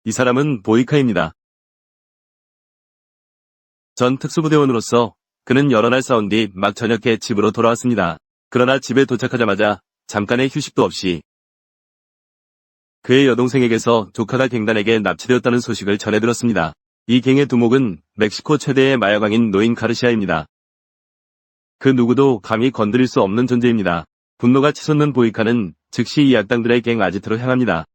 이 사람은 보이카입니다. 전 특수부대원으로서 그는 여러 날 싸운 뒤 막 저녁에 집으로 돌아왔습니다. 그러나 집에 도착하자마자 잠깐의 휴식도 없이 그의 여동생에게서 조카가 갱단에게 납치되었다는 소식을 전해 들었습니다. 이 갱의 두목은 멕시코 최대의 마약왕인 노인 가르시아입니다. 그 누구도 감히 건드릴 수 없는 존재입니다. 분노가 치솟는 보이카는 즉시 이 악당들의 갱 아지트로 향합니다.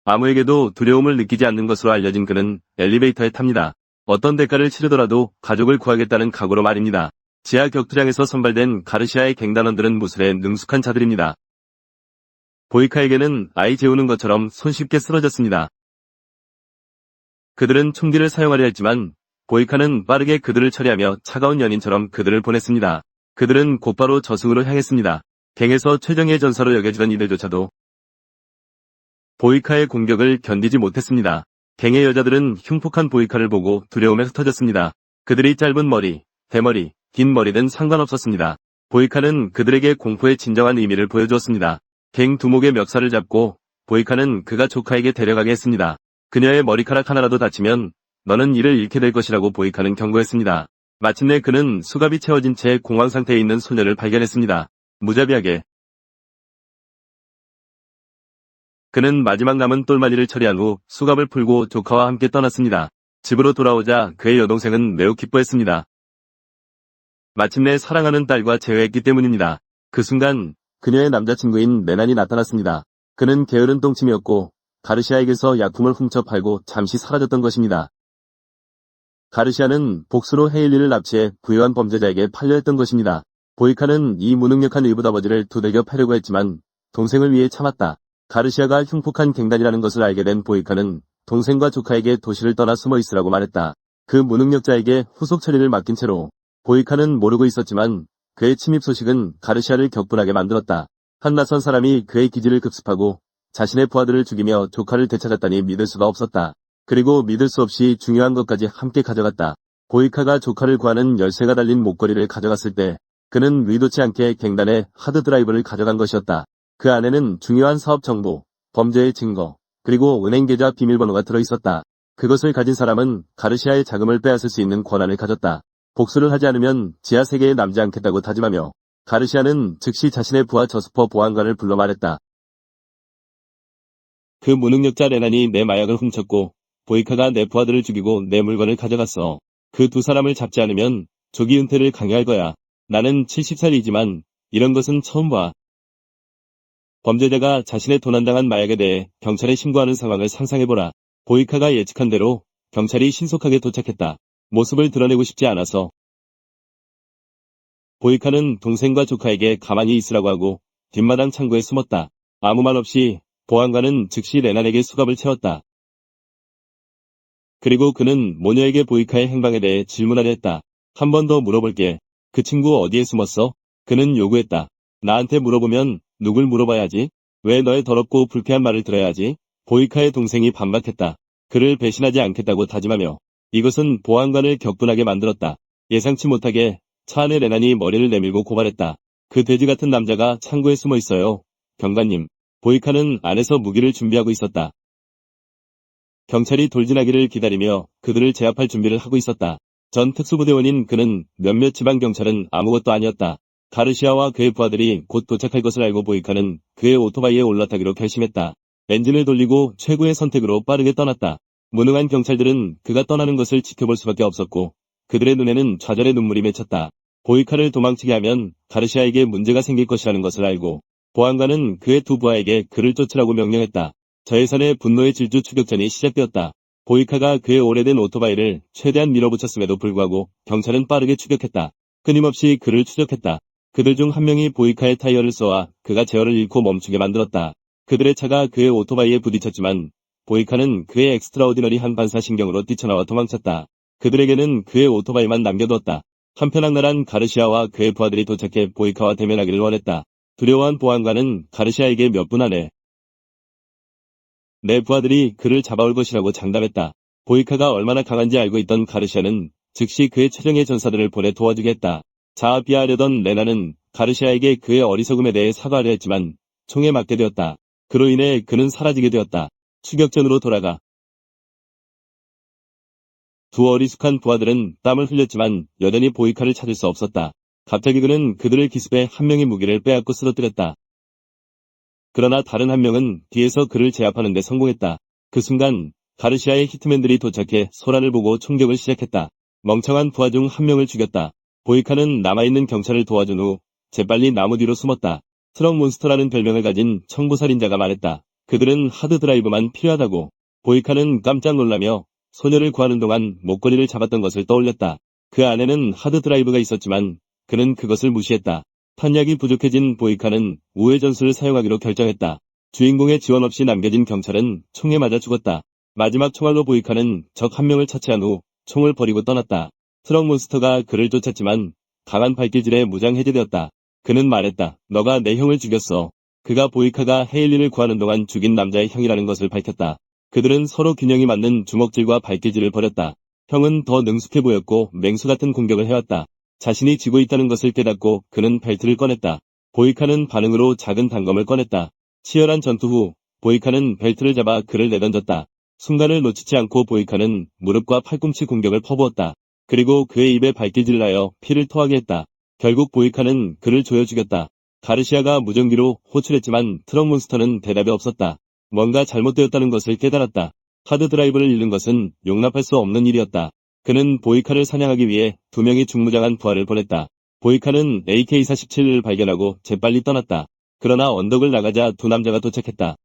아무에게도 두려움을 느끼지 않는 것으로 알려진 그는 엘리베이터에 탑니다. 어떤 대가를 치르더라도 가족을 구하겠다는 각오로 말입니다. 지하 격투장에서 선발된 가르시아의 갱단원들은 무술에 능숙한 자들입니다. 보이카에게는 아이 재우는 것처럼 손쉽게 쓰러졌습니다. 그들은 총기를 사용하려 했지만 보이카는 빠르게 그들을 처리하며 차가운 연인처럼 그들을 보냈습니다. 그들은 곧바로 저승으로 향했습니다. 갱에서 최정예 전사로 여겨지던 이들조차도 보이카의 공격을 견디지 못했습니다. 갱의 여자들은 흉폭한 보이카를 보고 두려움에 흩어졌습니다. 그들이 짧은 머리, 대머리, 긴 머리든 상관없었습니다. 보이카는 그들에게 공포의 진정한 의미를 보여주었습니다. 갱 두목의 멱살을 잡고 보이카는 그가 조카에게 데려가게 했습니다. 그녀의 머리카락 하나라도 다치면 너는 이를 잃게 될 것이라고 보이카는 경고했습니다. 마침내 그는 수갑이 채워진 채 공황 상태에 있는 소녀를 발견했습니다. 무자비하게 그는 마지막 남은 똘마니를 처리한 후 수갑을 풀고 조카와 함께 떠났습니다. 집으로 돌아오자 그의 여동생은 매우 기뻐했습니다. 마침내 사랑하는 딸과 재회했기 때문입니다. 그 순간 그녀의 남자친구인 레난이 나타났습니다. 그는 게으른 똥침이었고 가르시아에게서 약품을 훔쳐 팔고 잠시 사라졌던 것입니다. 가르시아는 복수로 헤일리를 납치해 부유한 범죄자에게 팔려했던 것입니다. 보이카는 이 무능력한 의붓아버지를 두들겨 패려고 했지만 동생을 위해 참았다. 가르시아가 흉폭한 갱단이라는 것을 알게 된 보이카는 동생과 조카에게 도시를 떠나 숨어 있으라고 말했다. 그 무능력자에게 후속 처리를 맡긴 채로 보이카는 모르고 있었지만 그의 침입 소식은 가르시아를 격분하게 만들었다. 한 낯선 사람이 그의 기지를 급습하고 자신의 부하들을 죽이며 조카를 되찾았다니 믿을 수가 없었다. 그리고 믿을 수 없이 중요한 것까지 함께 가져갔다. 보이카가 조카를 구하는 열쇠가 달린 목걸이를 가져갔을 때 그는 의도치 않게 갱단의 하드드라이브를 가져간 것이었다. 그 안에는 중요한 사업 정보, 범죄의 증거, 그리고 은행 계좌 비밀번호가 들어있었다. 그것을 가진 사람은 가르시아의 자금을 빼앗을 수 있는 권한을 가졌다. 복수를 하지 않으면 지하 세계에 남지 않겠다고 다짐하며 가르시아는 즉시 자신의 부하 저스퍼 보안관을 불러 말했다. 그 무능력자 레난이 내 마약을 훔쳤고 보이카가 내 부하들을 죽이고 내 물건을 가져갔어. 그 두 사람을 잡지 않으면 조기 은퇴를 강요할 거야. 나는 70살이지만 이런 것은 처음 봐. 범죄자가 자신의 도난당한 마약에 대해 경찰에 신고하는 상황을 상상해보라. 보이카가 예측한 대로 경찰이 신속하게 도착했다. 모습을 드러내고 싶지 않아서 보이카는 동생과 조카에게 가만히 있으라고 하고 뒷마당 창고에 숨었다. 아무 말 없이 보안관은 즉시 레난에게 수갑을 채웠다. 그리고 그는 모녀에게 보이카의 행방에 대해 질문하려 했다. 한 번 더 물어볼게. 그 친구 어디에 숨었어? 그는 요구했다. 나한테 물어보면 누굴 물어봐야지? 왜 너의 더럽고 불쾌한 말을 들어야 하지? 보이카의 동생이 반박했다. 그를 배신하지 않겠다고 다짐하며 이것은 보안관을 격분하게 만들었다. 예상치 못하게 차 안에 레난이 머리를 내밀고 고발했다. 그 돼지 같은 남자가 창고에 숨어 있어요. 경관님. 보이카는 안에서 무기를 준비하고 있었다. 경찰이 돌진하기를 기다리며 그들을 제압할 준비를 하고 있었다. 전 특수부대원인 그는 몇몇 지방경찰은 아무것도 아니었다. 가르시아와 그의 부하들이 곧 도착할 것을 알고 보이카는 그의 오토바이에 올라타기로 결심했다. 엔진을 돌리고 최고의 선택으로 빠르게 떠났다. 무능한 경찰들은 그가 떠나는 것을 지켜볼 수밖에 없었고 그들의 눈에는 좌절의 눈물이 맺혔다. 보이카를 도망치게 하면 가르시아에게 문제가 생길 것이라는 것을 알고 보안관은 그의 두 부하에게 그를 쫓으라고 명령했다. 저예산의 분노의 질주 추격전이 시작되었다. 보이카가 그의 오래된 오토바이를 최대한 밀어붙였음에도 불구하고 경찰은 빠르게 추격했다. 끊임없이 그를 추적했다. 그들 중 한 명이 보이카의 타이어를 쏘아 그가 제어를 잃고 멈추게 만들었다. 그들의 차가 그의 오토바이에 부딪혔지만 보이카는 그의 엑스트라오디너리한 반사신경으로 뛰쳐나와 도망쳤다. 그들에게는 그의 오토바이만 남겨두었다. 한편 악랄한 가르시아와 그의 부하들이 도착해 보이카와 대면하기를 원했다. 두려워한 보안관은 가르시아에게 몇 분 안에 내 부하들이 그를 잡아올 것이라고 장담했다. 보이카가 얼마나 강한지 알고 있던 가르시아는 즉시 그의 최정예 전사들을 보내 도와주겠다. 자아비하하려던 레나는 가르시아에게 그의 어리석음에 대해 사과하려 했지만 총에 맞게 되었다. 그로 인해 그는 사라지게 되었다. 추격전으로 돌아가. 두 어리숙한 부하들은 땀을 흘렸지만 여전히 보이카를 찾을 수 없었다. 갑자기 그는 그들의 기습에 한 명의 무기를 빼앗고 쓰러뜨렸다. 그러나 다른 한 명은 뒤에서 그를 제압하는 데 성공했다. 그 순간 가르시아의 히트맨들이 도착해 소란을 보고 총격을 시작했다. 멍청한 부하 중 한 명을 죽였다. 보이카는 남아있는 경찰을 도와준 후 재빨리 나무 뒤로 숨었다. 트럭 몬스터라는 별명을 가진 청부살인자가 말했다. 그들은 하드드라이브만 필요하다고. 보이카는 깜짝 놀라며 소녀를 구하는 동안 목걸이를 잡았던 것을 떠올렸다. 그 안에는 하드드라이브가 있었지만 그는 그것을 무시했다. 탄약이 부족해진 보이카는 우회 전술을 사용하기로 결정했다. 주인공의 지원 없이 남겨진 경찰은 총에 맞아 죽었다. 마지막 총알로 보이카는 적 한 명을 처치한 후 총을 버리고 떠났다. 트럭 몬스터가 그를 쫓았지만 강한 발길질에 무장 해제되었다. 그는 말했다. 너가 내 형을 죽였어. 그가 보이카가 헤일리를 구하는 동안 죽인 남자의 형이라는 것을 밝혔다. 그들은 서로 균형이 맞는 주먹질과 발길질을 벌였다. 형은 더 능숙해 보였고 맹수 같은 공격을 해왔다. 자신이 지고 있다는 것을 깨닫고 그는 벨트를 꺼냈다. 보이카는 반응으로 작은 단검을 꺼냈다. 치열한 전투 후 보이카는 벨트를 잡아 그를 내던졌다. 순간을 놓치지 않고 보이카는 무릎과 팔꿈치 공격을 퍼부었다. 그리고 그의 입에 발길질을 하여 피를 토하게 했다. 결국 보이카는 그를 조여 죽였다. 가르시아가 무전기로 호출했지만 트럭 몬스터는 대답이 없었다. 뭔가 잘못되었다는 것을 깨달았다. 하드드라이브를 잃는 것은 용납할 수 없는 일이었다. 그는 보이카를 사냥하기 위해 두 명의 중무장한 부하를 보냈다. 보이카는 AK-47을 발견하고 재빨리 떠났다. 그러나 언덕을 나가자 두 남자가 도착했다.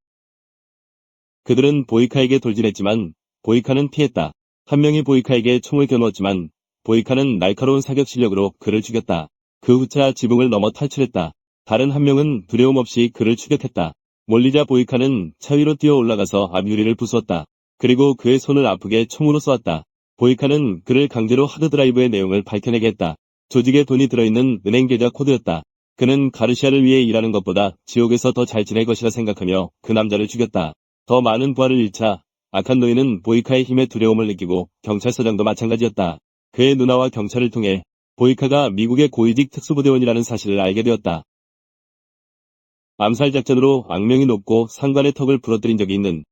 그들은 보이카에게 돌진했지만 보이카는 피했다. 한 명이 보이카에게 총을 겨누었지만 보이카는 날카로운 사격 실력으로 그를 죽였다. 그 후차 지붕을 넘어 탈출했다. 다른 한 명은 두려움 없이 그를 추격했다. 몰리자 보이카는 차 위로 뛰어 올라가서 앞유리를 부수었다. 그리고 그의 손을 아프게 총으로 쏘았다. 보이카는 그를 강제로 하드드라이브의 내용을 밝혀내게 했다. 조직에 돈이 들어있는 은행 계좌 코드였다. 그는 가르시아를 위해 일하는 것보다 지옥에서 더 잘 지낼 것이라 생각하며 그 남자를 죽였다. 더 많은 부하를 잃자 악한 노인은 보이카의 힘에 두려움을 느끼고 경찰서장도 마찬가지였다. 그의 누나와 경찰을 통해 보이카가 미국의 고위직 특수부대원이라는 사실을 알게 되었다. 암살 작전으로 악명이 높고 상관의 턱을 부러뜨린 적이 있는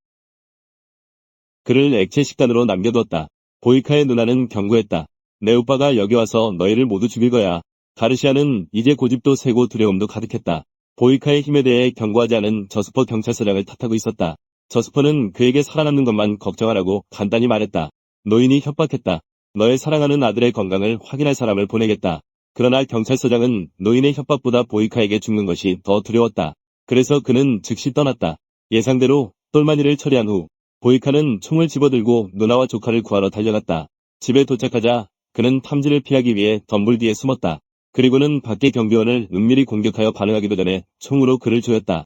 그를 액체 식단으로 남겨두었다. 보이카의 누나는 경고했다. 내 오빠가 여기 와서 너희를 모두 죽일 거야. 가르시아는 이제 고집도 세고 두려움도 가득했다. 보이카의 힘에 대해 경고하지 않은 저스퍼 경찰서장을 탓하고 있었다. 저스퍼는 그에게 살아남는 것만 걱정하라고 간단히 말했다. 노인이 협박했다. 너의 사랑하는 아들의 건강을 확인할 사람을 보내겠다. 그러나 경찰서장은 노인의 협박보다 보이카에게 죽는 것이 더 두려웠다. 그래서 그는 즉시 떠났다. 예상대로 똘마니를 처리한 후 보이카는 총을 집어들고 누나와 조카를 구하러 달려갔다. 집에 도착하자 그는 탐지를 피하기 위해 덤불 뒤에 숨었다. 그리고는 밖의 경비원을 은밀히 공격하여 반응하기도 전에 총으로 그를 조였다.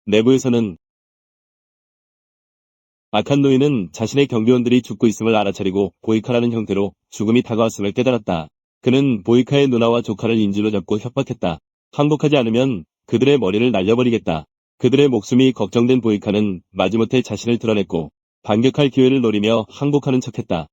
내부에서는 악한 노인은 자신의 경비원들이 죽고 있음을 알아차리고 보이카라는 형태로 죽음이 다가왔음을 깨달았다. 그는 보이카의 누나와 조카를 인질로 잡고 협박했다. 항복하지 않으면 그들의 머리를 날려버리겠다. 그들의 목숨이 걱정된 보이카는 마지못해 자신을 드러냈고 반격할 기회를 노리며 항복하는 척했다.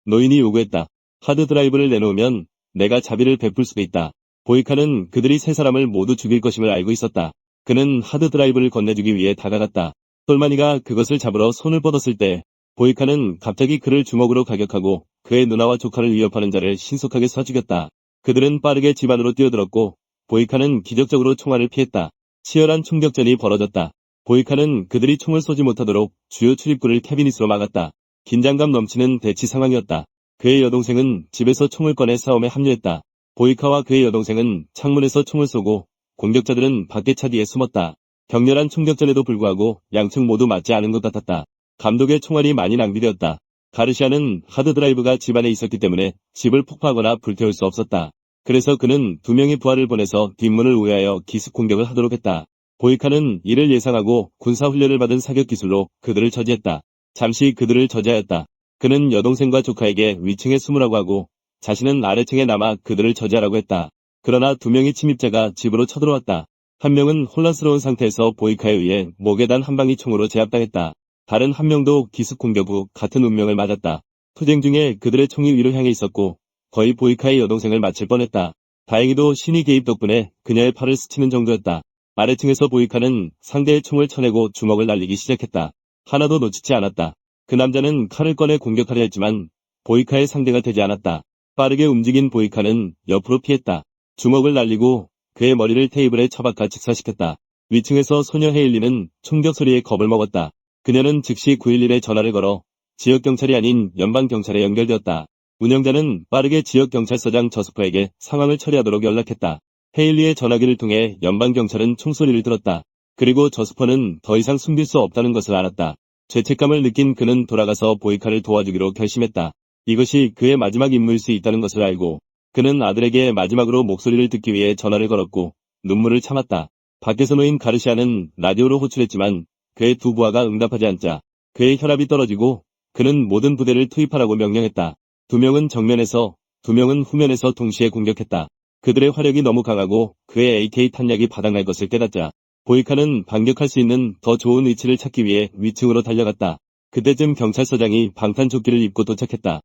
노인이 요구했다. 하드드라이브를 내놓으면 내가 자비를 베풀 수도 있다. 보이카는 그들이 세 사람을 모두 죽일 것임을 알고 있었다. 그는 하드드라이브를 건네주기 위해 다가갔다. 똘마니가 그것을 잡으러 손을 뻗었을 때 보이카는 갑자기 그를 주먹으로 가격하고 그의 누나와 조카를 위협하는 자를 신속하게 쏴 죽였다. 그들은 빠르게 집 안으로 뛰어들었고 보이카는 기적적으로 총알을 피했다. 치열한 총격전이 벌어졌다. 보이카는 그들이 총을 쏘지 못하도록 주요 출입구를 캐비닛으로 막았다. 긴장감 넘치는 대치 상황이었다. 그의 여동생은 집에서 총을 꺼내 싸움에 합류했다. 보이카와 그의 여동생은 창문에서 총을 쏘고 공격자들은 밖의 차 뒤에 숨었다. 격렬한 총격전에도 불구하고 양측 모두 맞지 않은 것 같았다. 감독의 총알이 많이 낭비되었다. 가르시아는 하드드라이브가 집 안에 있었기 때문에 집을 폭파하거나 불태울 수 없었다. 그래서 그는 두 명의 부하를 보내서 뒷문을 우회하여 기습 공격을 하도록 했다. 보이카는 이를 예상하고 군사훈련을 받은 사격 기술로 그들을 저지했다. 잠시 그들을 저지하였다. 그는 여동생과 조카에게 위층에 숨으라고 하고 자신은 아래층에 남아 그들을 저지하라고 했다. 그러나 두 명의 침입자가 집으로 쳐들어왔다. 한 명은 혼란스러운 상태에서 보이카에 의해 목에 단 한 방이 총으로 제압당했다. 다른 한 명도 기습 공격 후 같은 운명을 맞았다. 투쟁 중에 그들의 총이 위로 향해 있었고 거의 보이카의 여동생을 맞힐 뻔했다. 다행히도 신의 개입 덕분에 그녀의 팔을 스치는 정도였다. 아래층에서 보이카는 상대의 총을 쳐내고 주먹을 날리기 시작했다. 하나도 놓치지 않았다. 그 남자는 칼을 꺼내 공격하려 했지만 보이카의 상대가 되지 않았다. 빠르게 움직인 보이카는 옆으로 피했다. 주먹을 날리고 그의 머리를 테이블에 처박아 직사시켰다. 위층에서 소녀 헤일리는 총격 소리에 겁을 먹었다. 그녀는 즉시 911에 전화를 걸어 지역경찰이 아닌 연방경찰에 연결되었다. 운영자는 빠르게 지역경찰서장 저스퍼에게 상황을 처리하도록 연락했다. 헤일리의 전화기를 통해 연방경찰은 총소리를 들었다. 그리고 저스퍼는 더 이상 숨길 수 없다는 것을 알았다. 죄책감을 느낀 그는 돌아가서 보이카를 도와주기로 결심했다. 이것이 그의 마지막 임무일 수 있다는 것을 알고 그는 아들에게 마지막으로 목소리를 듣기 위해 전화를 걸었고 눈물을 참았다. 밖에서 놓인 가르시아는 라디오로 호출했지만 그의 두 부하가 응답하지 않자 그의 혈압이 떨어지고 그는 모든 부대를 투입하라고 명령했다. 2명은 정면에서 2명은 후면에서 동시에 공격했다. 그들의 화력이 너무 강하고 그의 AK 탄약이 바닥날 것을 깨닫자 보이카는 반격할 수 있는 더 좋은 위치를 찾기 위해 위층으로 달려갔다. 그때쯤 경찰서장이 방탄조끼를 입고 도착했다.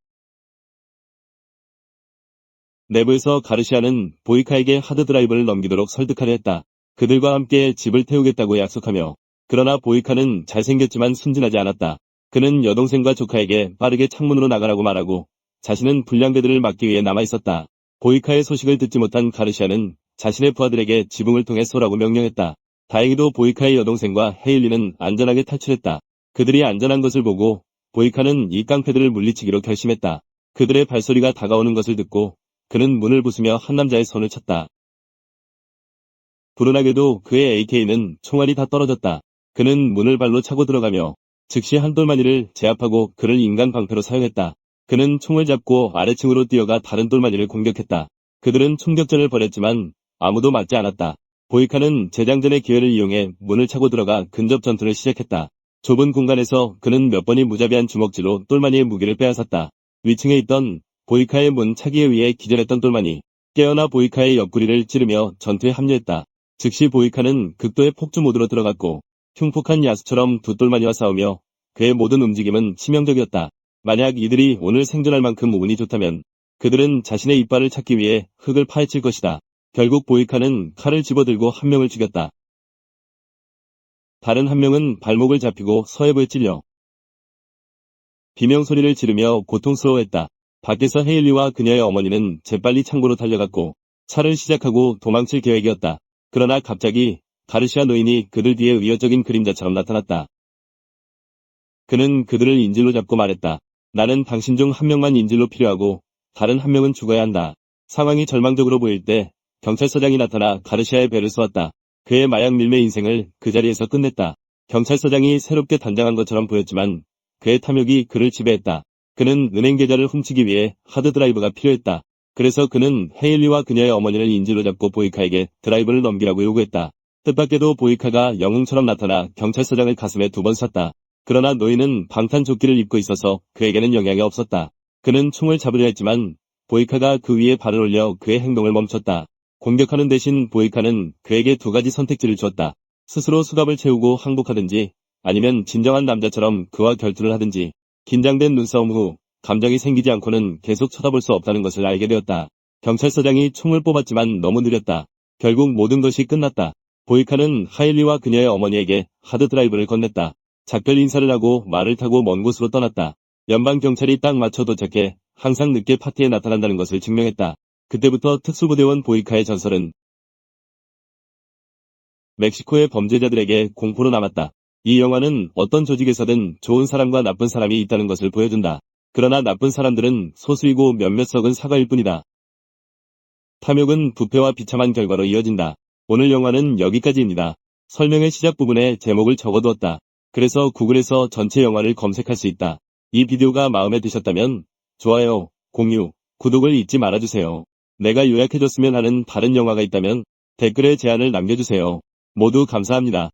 내부에서 가르시아는 보이카에게 하드드라이브를 넘기도록 설득하려 했다. 그들과 함께 집을 태우겠다고 약속하며 그러나 보이카는 잘생겼지만 순진하지 않았다. 그는 여동생과 조카에게 빠르게 창문으로 나가라고 말하고 자신은 불량배들을 막기 위해 남아있었다. 보이카의 소식을 듣지 못한 가르시아는 자신의 부하들에게 지붕을 통해 쏘라고 명령했다. 다행히도 보이카의 여동생과 헤일리는 안전하게 탈출했다. 그들이 안전한 것을 보고 보이카는 이 깡패들을 물리치기로 결심했다. 그들의 발소리가 다가오는 것을 듣고 그는 문을 부수며 한 남자의 손을 쳤다. 불운하게도 그의 AK는 총알이 다 떨어졌다. 그는 문을 발로 차고 들어가며 즉시 한 똘마니를 제압하고 그를 인간 방패로 사용했다. 그는 총을 잡고 아래층으로 뛰어가 다른 똘마니를 공격했다. 그들은 총격전을 벌였지만 아무도 맞지 않았다. 보이카는 재장전의 기회를 이용해 문을 차고 들어가 근접 전투를 시작했다. 좁은 공간에서 그는 몇 번이 무자비한 주먹질로 똘마니의 무기를 빼앗았다. 위층에 있던 보이카의 문 차기에 의해 기절했던 똘마니 깨어나 보이카의 옆구리를 찌르며 전투에 합류했다. 즉시 보이카는 극도의 폭주 모드로 들어갔고 흉폭한 야수처럼 두 똘마니와 싸우며 그의 모든 움직임은 치명적이었다. 만약 이들이 오늘 생존할 만큼 운이 좋다면 그들은 자신의 이빨을 찾기 위해 흙을 파헤칠 것이다. 결국 보이카는 칼을 집어들고 한 명을 죽였다. 다른 한 명은 발목을 잡히고 서해부에 찔려 비명소리를 지르며 고통스러워했다. 밖에서 헤일리와 그녀의 어머니는 재빨리 창고로 달려갔고 차를 시작하고 도망칠 계획이었다. 그러나 갑자기 가르시아 노인이 그들 뒤에 위협적인 그림자처럼 나타났다. 그는 그들을 인질로 잡고 말했다. 나는 당신 중 한 명만 인질로 필요하고 다른 한 명은 죽어야 한다. 상황이 절망적으로 보일 때 경찰서장이 나타나 가르시아의 배를 쏘았다. 그의 마약 밀매 인생을 그 자리에서 끝냈다. 경찰서장이 새롭게 단장한 것처럼 보였지만 그의 탐욕이 그를 지배했다. 그는 은행 계좌를 훔치기 위해 하드드라이브가 필요했다. 그래서 그는 헤일리와 그녀의 어머니를 인질로 잡고 보이카에게 드라이브를 넘기라고 요구했다. 뜻밖에도 보이카가 영웅처럼 나타나 경찰서장을 가슴에 2번 쐈다. 그러나 노인은 방탄조끼를 입고 있어서 그에게는 영향이 없었다. 그는 총을 잡으려 했지만 보이카가 그 위에 발을 올려 그의 행동을 멈췄다. 공격하는 대신 보이카는 그에게 2가지 선택지를 주었다. 스스로 수갑을 채우고 항복하든지 아니면 진정한 남자처럼 그와 결투를 하든지. 긴장된 눈싸움 후 감정이 생기지 않고는 계속 쳐다볼 수 없다는 것을 알게 되었다. 경찰서장이 총을 뽑았지만 너무 느렸다. 결국 모든 것이 끝났다. 보이카는 하일리와 그녀의 어머니에게 하드드라이브를 건넸다. 작별 인사를 하고 말을 타고 먼 곳으로 떠났다. 연방경찰이 딱 맞춰 도착해 항상 늦게 파티에 나타난다는 것을 증명했다. 그때부터 특수부대원 보이카의 전설은 멕시코의 범죄자들에게 공포로 남았다. 이 영화는 어떤 조직에서든 좋은 사람과 나쁜 사람이 있다는 것을 보여준다. 그러나 나쁜 사람들은 소수이고 몇몇 썩은 사과일 뿐이다. 탐욕은 부패와 비참한 결과로 이어진다. 오늘 영화는 여기까지입니다. 설명의 시작 부분에 제목을 적어두었다. 그래서 구글에서 전체 영화를 검색할 수 있다. 이 비디오가 마음에 드셨다면 좋아요, 공유, 구독을 잊지 말아주세요. 내가 요약해줬으면 하는 다른 영화가 있다면 댓글에 제안을 남겨주세요. 모두 감사합니다.